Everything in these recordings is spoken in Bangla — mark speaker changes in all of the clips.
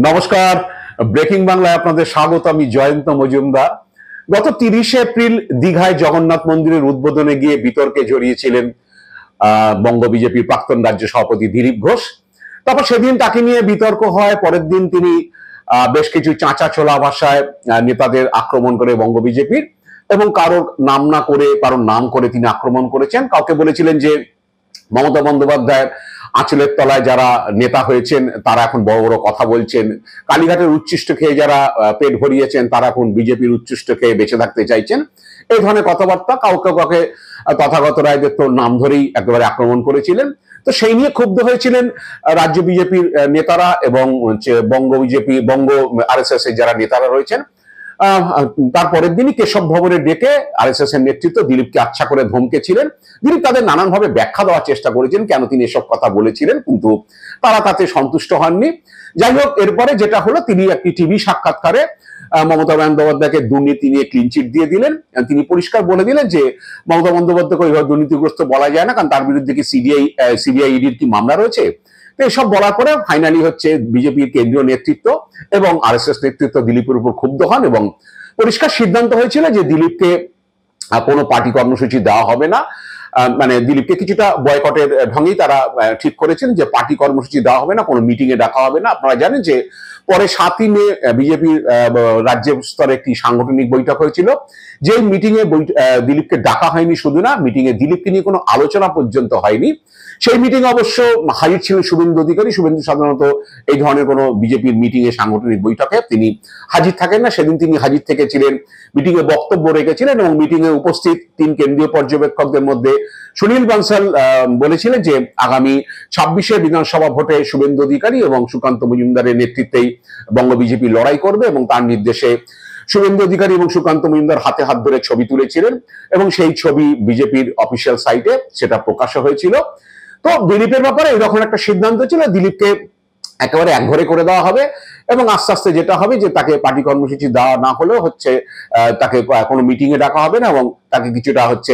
Speaker 1: নমস্কার, ব্রেকিং বাংলায় আপনাদের স্বাগত। আমি জয়ন্ত মজুমদার। গত 30শে এপ্রিল দীঘায় জগন্নাথ মন্দিরের উদ্বোধনে গিয়ে বিতর্কে জড়িয়েছিলেন বঙ্গ বিজেপির প্রাক্তন রাজ্য সভাপতি দিলীপ ঘোষ। তারপর সেদিন তাকে নিয়ে বিতর্ক হয়। পরের দিন তিনি বেশ কিছু চাঁচা ছোলা ভাষায় নেতাদের আক্রমণ করে বঙ্গ বিজেপির, এবং কারোর নাম না করে কারোর নাম করে তিনি আক্রমণ করেছেন। কাউকে বলেছিলেন যে মমতা বন্দ্যোপাধ্যায়ের আঁচলের তলায় যারা নেতা হয়েছেন তারা এখন বড় বড় কথা বলছেন, কালীঘাটের উচ্ছিষ্ট খেয়ে যারা পেট ভরিয়েছেন তারা এখন বিজেপির উচ্ছিষ্ট খেয়ে বেঁচে থাকতে চাইছেন। এই ধরনের কথাবার্তা কাউকে কাউকে তথাগত রায়দের তো নাম ধরেই একেবারে আক্রমণ করেছিলেন। তো সেই নিয়ে ক্ষুব্ধ হয়েছিলেন রাজ্য বিজেপির নেতারা এবং বঙ্গ বিজেপি, বঙ্গ আরএসএস এর যারা নেতারা রয়েছেন। তারপরের দিনই কেশব ভবনে ডেকে আরএসএস এর নেতৃত্ব দিলীপকে আচ্ছা করে ধমকেছিলেন। দিলীপ তাদের নানানভাবে ব্যাখ্যা দেওয়ার চেষ্টা করেছেন কেন তিনি এসব কথা বলেছিলেন, কিন্তু তারা তাতে সন্তুষ্ট হননি। যাই হোক, এরপরে যেটা হলো, তিনি একটি টিভি সাক্ষাৎকারে মমতা বন্দ্যোপাধ্যায়কে দুর্নীতি নিয়ে ক্লিন চিট দিয়ে দিলেন। তিনি পরিষ্কার বলে দিলেন যে মমতা বন্দ্যোপাধ্যায়কে ওইভাবে দুর্নীতিগ্রস্ত বলা যায় না, কারণ তার বিরুদ্ধে কি সিবিআই ইডির কি মামলা রয়েছে। তো এসব বলার পরে ফাইনালি হচ্ছে বিজেপির কেন্দ্রীয় নেতৃত্ব এবং আরএসএস নেতৃত্ব দিলীপের উপর ক্ষুব্ধ হন, এবং পরিষ্কার সিদ্ধান্ত হয়েছিল যে দিলীপকে কোনো পার্টি কর্মসূচি দেওয়া হবে না। মানে দিলীপকে কিছুটা বয়কটের ঢঙেই তারা ঠিক করেছেন যে পার্টি কর্মসূচি দেওয়া হবে না, কোনো মিটিং এ ডাকা হবে না। আপনারা জানেন যে পরে 7ই মে বিজেপির রাজ্য স্তরে একটি সাংগঠনিক বৈঠক হয়েছিল। যে মিটিং এ দিলীপকে ডাকা হয়নি, শুধু না, মিটিং এ দিলীপকে নিয়ে কোনো আলোচনা পর্যন্ত হয়নি। সেই মিটিং অবশ্য হাজির ছিলেন শুভেন্দু অধিকারী। শুভেন্দু সাধারণত এই ধরনের কোনো বিজেপির মিটিং এ সাংগঠনিক বৈঠকে তিনি হাজির থাকেন না। সেদিন তিনি হাজির থেকেছিলেন, মিটিং এ বক্তব্য রেখেছিলেন, এবং মিটিং এ উপস্থিত 3 কেন্দ্রীয় পর্যবেক্ষকদের মধ্যে সুনীল বানসাল বলেছিলেন যে আগামী 26শে বিধানসভা ভোটে শুভেন্দু অধিকারী এবং সুকান্ত মজুমদারের নেতৃত্বেই বঙ্গ বিজেপি লড়াই করবে, এবং তার নির্দেশে শুভেন্দু অধিকারী এবং সুকান্ত মজুমদার হাতে হাত ধরে ছবি তুলেছিলেন, এবং সেই ছবি বিজেপির অফিসিয়াল সাইটে সেটা প্রকাশ হয়েছিল। তো দিলীপের ব্যাপারে এরকম একটা সিদ্ধান্ত ছিল, দিলীপকে একেবারে একঘরে করে দেওয়া হবে, এবং আস্তে আস্তে যেটা হবে যে তাকে পার্টি কর্মসূচি দেওয়া না হলেও হচ্ছে তাকে কোনো মিটিং এ ডাকা হবে না, এবং তাকে কিছুটা হচ্ছে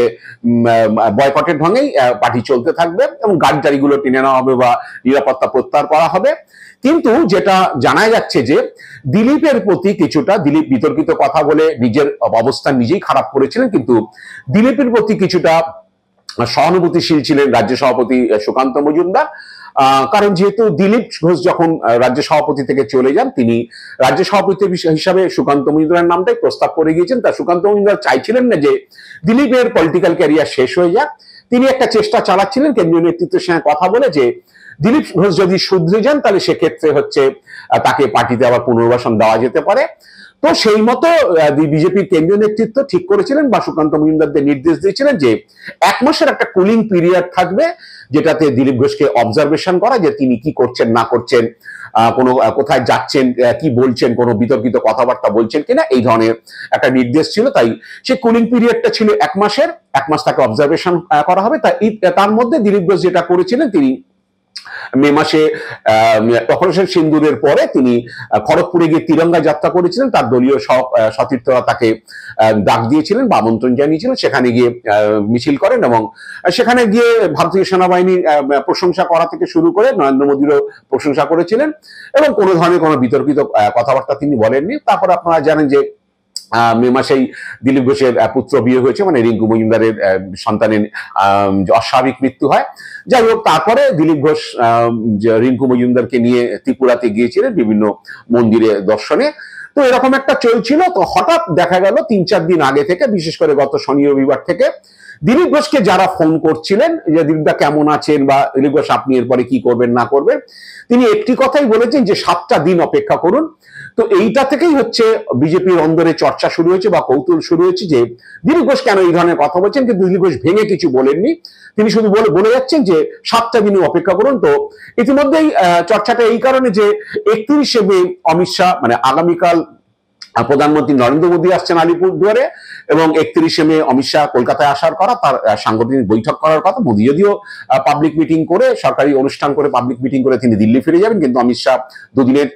Speaker 1: বয়কটের ঢঙেই পার্টি চলতে থাকবে, এবং গাড়ি টাড়িগুলো টেনে নেওয়া হবে বা নিরাপত্তা প্রত্যাহার করা হবে। কিন্তু যেটা জানা যাচ্ছে যে দিলীপের প্রতি কিছুটা, দিলীপ বিতর্কিত কথা বলে নিজের অবস্থান নিজেই খারাপ করেছিলেন, কিন্তু দিলীপের প্রতি কিছুটা সহানুভূতিশীল ছিলেন রাজ্য সভাপতি সুকান্ত মজুমদার। কারণ যেহেতু দিলীপ ঘোষ যখন রাজ্য সভাপতি থেকে চলে যান, তিনি রাজ্য সভাপতি হিসাবে সুকান্ত মজুমদারের নামটাই প্রস্তাব করে গিয়েছেন। তা সুকান্ত মজুমদার চাইছিলেন না যে দিলীপের পলিটিক্যাল ক্যারিয়ার শেষ হয়ে যাক। তিনি একটা চেষ্টা চালাচ্ছিলেন কেন্দ্রীয় নেতৃত্বের সঙ্গে কথা বলে যে দিলীপ ঘোষ যদি শুধরে যান তাহলে সেক্ষেত্রে হচ্ছে তাকে পার্টিতে আবার পুনর্বাসন দেওয়া যেতে পারে। তো সেই মতো বিজেপির কেন্দ্রীয় নেতৃত্ব ঠিক করেছিলেন বা সুকান্ত মজুমদারদের নির্দেশ দিয়েছিলেন যে 1 মাসের একটা কুলিং পিরিয়ড থাকবে, যেটাতে দিলীপ ঘোষকে অবজারভেশন করা, যে তিনি কি করছেন না করছেন, কোনো কোথায় যাচ্ছেন, কি বলছেন, কোনো বিতর্কিত কথাবার্তা বলছেন কিনা, এই ধরনের একটা নির্দেশ ছিল। তাই সেই কুলিং পিরিয়ডটা ছিল 1 মাসের। 1 মাস তাকে অবজারভেশন করা হবে। তার মধ্যে দিলীপ ঘোষ যেটা করেছিলেন, তিনি মে মাসে অপারেশন সিন্দুরের পরে তিনি খড়গপুরে গিয়ে তিরঙ্গা যাত্রা করেছিলেন। তার দলীয় সতীর্থরা তাকে ডাক দিয়েছিলেন বা আমন্ত্রণ জানিয়েছিলেন, সেখানে গিয়ে মিছিল করেন, এবং সেখানে গিয়ে ভারতীয় সেনাবাহিনীর প্রশংসা করা থেকে শুরু করে নরেন্দ্র মোদীরও প্রশংসা করেছিলেন, এবং কোনো ধরনের কোনো বিতর্কিত কথাবার্তা তিনি বলেননি। তারপর আপনারা জানেন যে মে মাসেই দিলীপ ঘোষের পুত্র বিয়ে হয়েছে, মানে রিঙ্কু মজুমদারের সন্তানের অস্বাভাবিক মৃত্যু হয়। যাই হোক, তারপরে দিলীপ ঘোষ রিঙ্কু মজুমদারকে নিয়ে ত্রিপুরাতে গিয়েছিলেন বিভিন্ন মন্দিরে দর্শনে। তো এরকম একটা চলছিল। তো হঠাৎ দেখা গেল 3-4 দিন আগে থেকে, বিশেষ করে গত শনি রবিবার থেকে, দিলীপ ঘোষকে যারা ফোন করছিলেন যে দিলীপদা কেমন আছেন, বা দিলীপ ঘোষ আপনি এরপরে কি করবেন না করবেন, তিনি একটি কথাই বলেছেন যে 7টা দিন অপেক্ষা করুন। তো এইটা থেকেই হচ্ছে বিজেপির অন্দরে চর্চা শুরু হয়েছে বা কৌতূহল শুরু হয়েছে যে দিলীপ ঘোষ কেন এই ধরনের কথা বলছেন। কিন্তু দিলীপ ঘোষ ভেঙে কিছু বলেননি, তিনি শুধু বলে যাচ্ছেন যে 7টা দিন অপেক্ষা করুন। তো ইতিমধ্যেই চর্চাটা এই কারণে যে 31শে মে অমিত শাহ, মানে আগামীকাল প্রধানমন্ত্রী নরেন্দ্র মোদী আসছেন আলিপুরদুয়ারে, এবং 31শে মে অমিত শাহ কলকাতায় আসার কথা, তার সাংগঠনিক বৈঠক করার কথা। মোদী যদিও পাবলিক মিটিং করে, সরকারি অনুষ্ঠান করে, পাবলিক মিটিং করে তিনি দিল্লি ফিরে যাবেন, কিন্তু অমিত শাহ 2 দিনের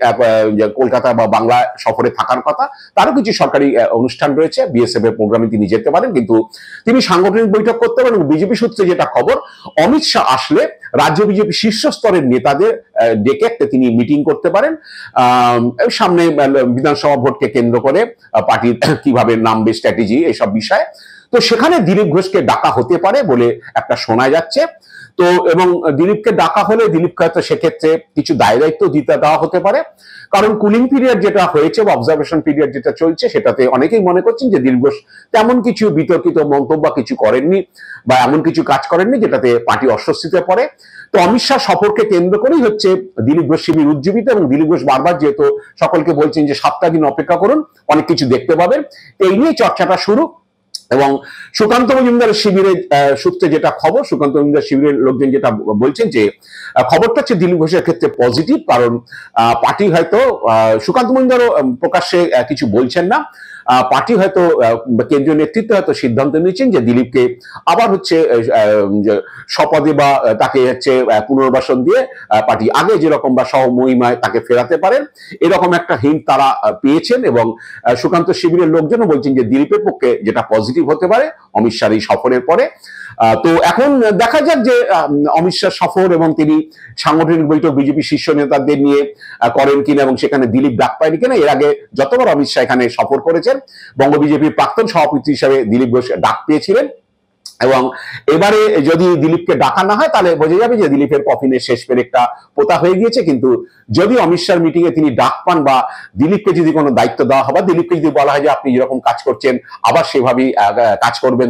Speaker 1: কলকাতা বা বাংলা সফরে থাকার কথা। তারও কিছু সরকারি অনুষ্ঠান রয়েছে, বিএসএফ এর প্রোগ্রামে তিনি যেতে পারেন, কিন্তু তিনি সাংগঠনিক বৈঠক করতে পারেন। বিজেপি সূত্রে যেটা খবর, অমিত শাহ আসলে রাজ্য বিজেপি শীর্ষ স্তরের নেতাদের ডেকে একটা তিনি মিটিং করতে পারেন সামনে বিধানসভা ভোটকে কেন্দ্র করে পার্টির কিভাবে নামবে স্ট্র্যাটেজি এইসব বিষয়ে। তো সেখানে দিলীপ ঘোষকে ডাকা হতে পারে বলে একটা শোনা যাচ্ছে। তো এবং দিলীপকে ডাকা হলে দিলীপকে হয়তো সেক্ষেত্রে কিছু দায় দায়িত্ব দিতে দেওয়া হতে পারে, কারণ কুলিং পিরিয়ড যেটা হয়েছে বা অবজারভেশন পিরিয়ড যেটা চলছে সেটাতে অনেকেই মনে করছেন যে দিলীপ ঘোষ তেমন কিছু বিতর্কিত মন্তব্য কিছু করেননি বা এমন কিছু কাজ করেননি যেটাতে পার্টি অস্বস্তিতে পড়ে। তো অমিত শাহ সফরকে কেন্দ্র করেই হচ্ছে দিলীপ ঘোষ শিবির উজ্জীবিত, এবং দিলীপ ঘোষ বারবার যেহেতু সকলকে বলছেন যে 7টা দিন অপেক্ষা করুন, অনেক কিছু দেখতে পাবেন, এই নিয়ে চর্চাটা শুরু। এবং সুকান্ত মজুমদারের শিবিরে সূত্রে যেটা খবর, সুকান্ত মজুমদার শিবিরের লোকজন যেটা বলছেন যে খবরটা হচ্ছে দিলীপ ঘোষের ক্ষেত্রে পজিটিভ, কারণ পার্টি হয়তো সুকান্ত মজুমদারও প্রকাশ্যে কিছু বলছেন না, পার্টি হয়তো কেন্দ্রীয় নেতৃত্ব হয়তো সিদ্ধান্ত নিয়েছেন যে দিলীপকে আবার হচ্ছে শপথে বা তাকে হচ্ছে পুনর্বাসন দিয়ে পার্টি আগে যেরকম বা সহমহিমায় তাকে ফেরাতে পারেন, এরকম একটা হিন্ট তারা পেয়েছেন। এবং সুকান্ত শিবিরের লোকজনও বলছেন যে দিলীপের পক্ষে যেটা পজিটিভ হতে পারে অমিত শাহর এই সফরের পরে। তো এখন দেখা যাক যে অমিত শাহ সফর এবং তিনি সাংগঠনিক বৈঠক বিজেপি শীর্ষ নেতাদের নিয়ে করেন কিনা এবং সেখানে দিলীপ ডাক পায়নি কিনা। এর আগে যতবার অমিত শাহ এখানে সফর করেছেন বঙ্গ বিজেপির প্রাক্তন সভাপতি হিসাবে দিলীপ ঘোষ ডাক পেয়েছিলেন, এবং এবারে যদি দিলীপকে ডাকা না হয় তাহলে বোঝা যাবে যে দিলীপের কফিনের শেষ পেরেকটা পোতা হয়ে গিয়েছে। কিন্তু যদি অমিত শাহর মিটিং এ তিনি ডাক পান বা দিলীপকে যদি কোনো দায়িত্ব দেওয়া হয় বা দিলীপকে যদি বলা হয় যে আপনি যেরকম কাজ করছেন আবার সেভাবেই কাজ করবেন,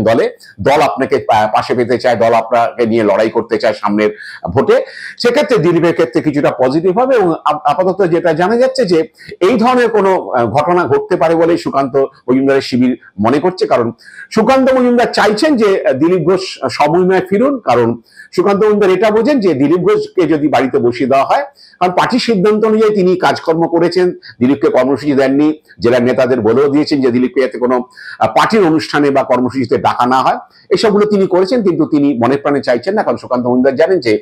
Speaker 1: দল আপনাকে পাশে পেতে চায়, দল আপনাকে নিয়ে লড়াই করতে চায় সামনের ভোটে, সেক্ষেত্রে দিলীপের ক্ষেত্রে কিছুটা পজিটিভ হবে। এবং আপাতত যেটা জানা যাচ্ছে যে এই ধরনের কোনো ঘটনা ঘটতে পারে বলেই সুকান্ত মজুমদারের শিবির মনে করছে, কারণ সুকান্ত মজুমদার চাইছেন যে দিলীপ ঘোষ সমন্বয় ফিরুন, কারণ সুকান্ত মজুমদার এটা বোঝেন যে দিলীপ ঘোষকে যদি বাড়িতে বসিয়ে দেওয়া হয়, কারণ পার্টির সিদ্ধান্ত অনুযায়ী তিনি কাজকর্ম করেছেন, দিলীপকে কর্মসূচি দেননি, জেলার নেতাদের বলেও দিয়েছেন যে দিলীপকে যাতে কোনো পার্টির অনুষ্ঠানে বা কর্মসূচিতে ডাকা না হয়, এসবগুলো তিনি করেছেন। কিন্তু তিনি মনে প্রাণে চাইছেন না, কারণ সুকান্ত মজুমদার জানেন যে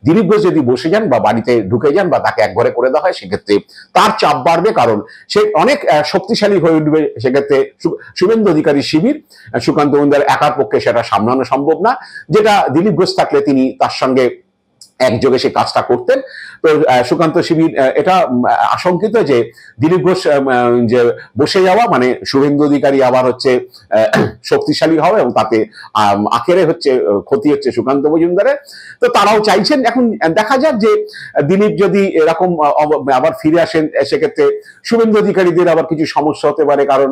Speaker 1: দিলীপ ঘোষ যদি বসে যান বা বাড়িতে ঢুকে যান বা তাকে একঘরে করে দেওয়া হয় সেক্ষেত্রে তার চাপ বাড়বে, কারণ সে অনেক শক্তিশালী হয়ে উঠবে। সেক্ষেত্রে শুভেন্দু অধিকারী শিবির সুকান্ত মজুমদার একার পক্ষে সেটা সামলানো সম্ভব না, যেটা দিলীপ ঘোষ থাকলে তিনি তার সঙ্গে একযোগে সে কাজটা করতেন। তো সুকান্ত শিবির এটা আশঙ্কিত যে দিলীপ ঘোষ যে বসে যাওয়া মানে শুভেন্দু অধিকারী আবার হচ্ছে শক্তিশালী হবে এবং তাতে আখেরে হচ্ছে ক্ষতি হচ্ছে সুকান্ত মজুমদারের। তো তারাও চাইছেন, এখন দেখা যাক যে দিলীপ যদি এরকম আবার ফিরে আসেন সেক্ষেত্রে শুভেন্দু অধিকারীদের আবার কিছু সমস্যা হতে পারে, কারণ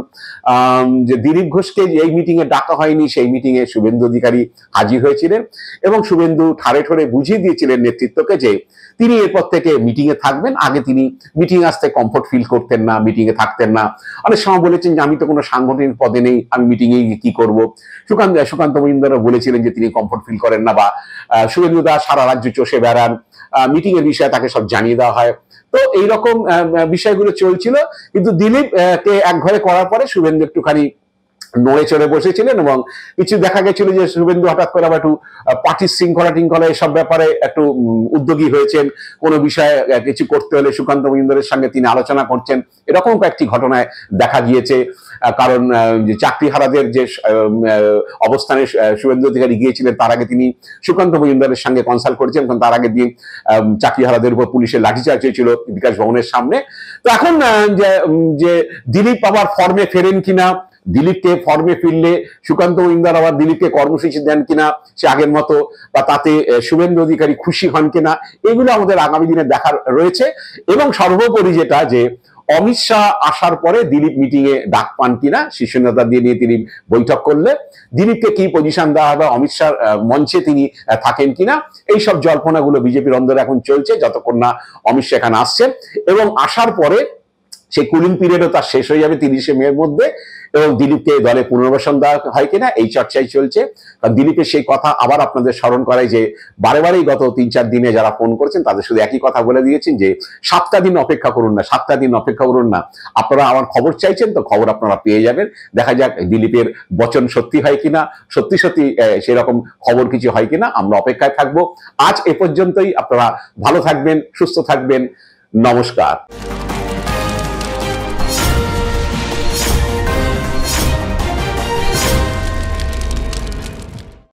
Speaker 1: যে দিলীপ ঘোষকে এই মিটিং এ ডাকা হয়নি, সেই মিটিং এ শুভেন্দু অধিকারী হাজির হয়েছিলেন এবং শুভেন্দু ঠাড়ে ঠোরে বুঝিয়ে দিয়েছিলেন নেতৃত্বকে যে তিনি এরপর থেকে মিটিং এ থাকবেন। আগে তিনি মিটিং আসতে কমফোর্ট ফিল করতেন না, মিটিং এ থাকতেন না, অনেক সময় বলেছেন যে আমি তো কোনো সাংগঠনিক পদে নেই, আমি মিটিং এ কি করব। সুকান্ত মজুমদারও বলেছিলেন যে তিনি কমফোর্ট ফিল করেন না, বা শুভেন্দু দা সারা রাজ্য চষে বেড়ান, মিটিং এর বিষয়ে তাকে সব জানিয়ে দেওয়া হয়। তো এইরকম বিষয়গুলো চলছিল, কিন্তু দিলীপ কে এক ঘরে করার পরে শুভেন্দু একটুখানি নড়ে চড়ে বসেছিলেন এবং কিছু দেখা গেছিল যে শুভেন্দু হঠাৎ করে আবার একটু পার্টির শৃঙ্খলা টিঙ্খলা এসব ব্যাপারে একটু উদ্যোগী হয়েছেন, কোনো বিষয়ে কিছু করতে হলে সুকান্ত মজুমদারের সঙ্গে তিনি আলোচনা করছেন, এরকম কয়েকটি ঘটনায় দেখা গিয়েছে। কারণ যে চাকরিহারাদের যে অবস্থানে শুভেন্দু অধিকারী গিয়েছিলেন তার আগে তিনি সুকান্ত মজুমদারের সঙ্গে কনসাল্ট করেছেন, কারণ তার আগে দিন চাকরিহারাদের উপর পুলিশের লাঠিচার্জ হয়েছিল বিকাশ ভবনের সামনে। তো এখন যে দিলীপ আবার ফর্মে ফেরেন কিনা, দিলীপকে ফর্মে ফিরলে সুকান্ত মজুমদার আবার দিলীপকে কর্মসূচি দেন কিনা সে আগের মতো, বা তাতে শুভেন্দু অধিকারী খুশি হন কিনা, এগুলো আমাদের আগামী দিনে দেখার রয়েছে। এবং সর্বোপরি যেটা যে অমিত শাহ আসার পরে দিলীপ মিটিং এ ডাক পান কিনা, শীর্ষ নেতাদের নিয়ে তিনি বৈঠক করলে দিলীপকে কি পজিশন দেওয়া হবে, অমিত শাহ মঞ্চে তিনি থাকেন কিনা, এইসব জল্পনাগুলো বিজেপির অন্দরে এখন চলছে যতক্ষণ না অমিত শাহ এখানে আসছেন। এবং আসার পরে সেই কুলিং পিরিয়ডও তার শেষ হয়ে যাবে 30শে মের মধ্যে, এবং দিলীপকে দলে পুনর্বাসন দেওয়া হয় কিনা এই চর্চাই চলছে। কারণ দিলীপের সেই কথা আবার আপনাদের স্মরণ করাই যে বারে বারেই গত 3-4 দিনে যারা ফোন করেছেন তাদের শুধু একই কথা বলে দিয়েছেন যে 7টা দিন অপেক্ষা করুন না, 7টা দিন অপেক্ষা করুন না, আপনারা আমার খবর চাইছেন তো খবর আপনারা পেয়ে যাবেন। দেখা যাক দিলীপের বচন সত্যি হয় কিনা, সত্যি সেরকম খবর কিছু হয় কিনা, আমরা অপেক্ষায় থাকবো। আজ এ পর্যন্তই, আপনারা ভালো থাকবেন, সুস্থ থাকবেন, নমস্কার।